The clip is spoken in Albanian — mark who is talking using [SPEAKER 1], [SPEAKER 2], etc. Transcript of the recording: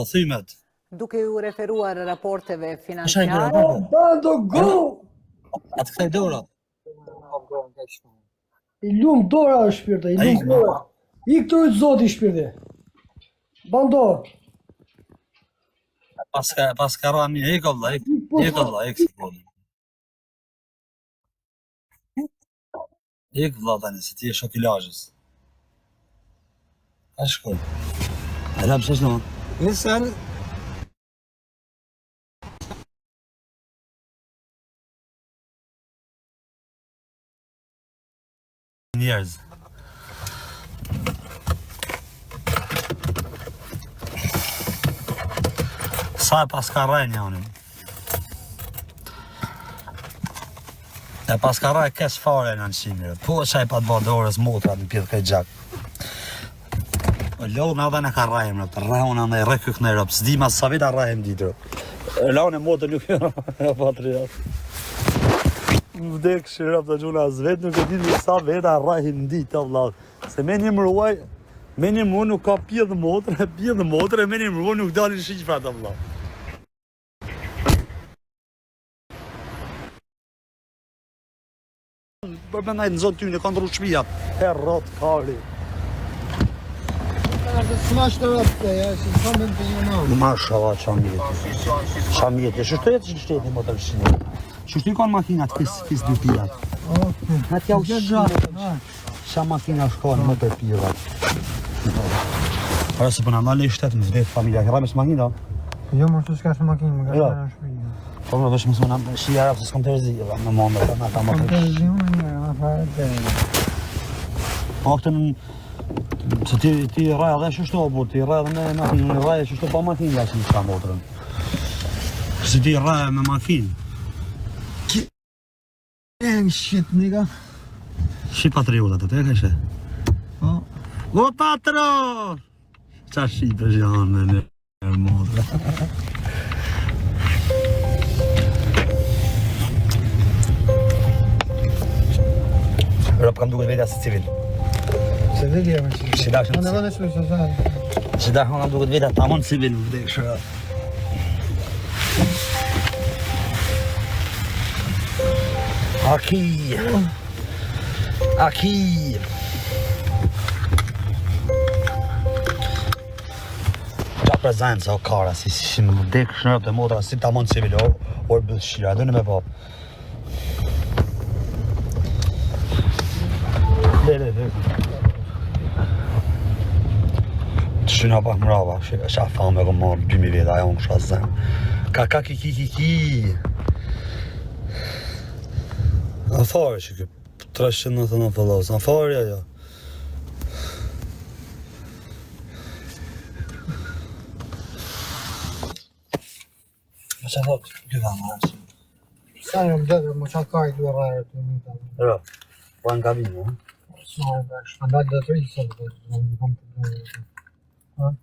[SPEAKER 1] Thymet.
[SPEAKER 2] Duke ju referuar raporteve financiare.
[SPEAKER 3] Bando go!
[SPEAKER 1] Atë këthej dora.
[SPEAKER 3] I lumë dora o shpirte, i lumë dora. I këtu i zoti shpirte. Bando.
[SPEAKER 1] Pas ka rami, ik Allah, ik si bodi. Ik vlla tani, se ti e shok i lajës. Ka shkoj. E la pëse shno?
[SPEAKER 4] Nisën
[SPEAKER 1] Njerëz. Sa e pas ka rajnë janin. E pas ka rajnë kes fare në nësime. Po e qaj pa të bandorës motra në pjetë kaj gjak. Lodhë me edhe në ka rajmë, të rajmë në rekëk në rëpë, s'di mas sa vita rajmë ditë. Lodhë në motë nuk e patriat. Në vdekë shirëp të gjuna zvetë, nuk e ditë sa veta rajmë ditë, Allah. Se me një mëruaj, me një më nuk ka pjedhë motre, me një mëruaj nuk dalin shqiprat, Allah. Për me najtë në zonë ty, në kanë dru shpijat, herrot, kari.
[SPEAKER 4] smash të rëpte, ja, si të komën të një nëmë.
[SPEAKER 1] Mashallah, qam jetë. Shështu jetë që në shtetin më të rëshinë. Shështu i kanë makinat, kis dy pijat. Atë jau shatë. Qa makina shkojnë më të pijat. Para se përna nalë i shtetë më zvetë familja. Këra me së makina?
[SPEAKER 4] Jo, më të s'ka shë makinë, më ka shë në shpijë.
[SPEAKER 1] Po më vëshë më së më shi arab se s'kom të rëzi, në mondë, në ta më të
[SPEAKER 4] Kom të rëzi unë një, a fare të...
[SPEAKER 1] Po këtë se ti raj edhe shështu, po ti raj edhe me makinë, unë raj shështu pa makinë jasë në qka motrën. Se ti raj me makinë.
[SPEAKER 4] Shit, nigga.
[SPEAKER 1] Shi patriotat të te këshe?
[SPEAKER 4] Po.
[SPEAKER 1] O patron! Qa shqipe që janë me në motrë. Rëpë kam duke vetja si civil.
[SPEAKER 4] Se vedi e më që...
[SPEAKER 1] Si da
[SPEAKER 4] Unë e vënë shpoj që zalë.
[SPEAKER 1] Si da kam duke vetja tamon civil më vdek shë. Aki! Qa prezenca o kara, si më vdek shërëp të motra, si tamon civil, orë bëllë shira, dhe në me po. Le. Të shuna pak mrava, qa fame kom marrë 2000 veta, ajo më kësha zemë. Ka ki. A fare që kjo 399 pëllos, a fare ajo. Më që thot, dy vama është.
[SPEAKER 4] Sa një më dhëtë, më qatë ka i duhe rarë të një të një.
[SPEAKER 1] Ro, po në kabinë,
[SPEAKER 4] Sa një bërë, shpëndat dhe të rrisë, më kom të dhe.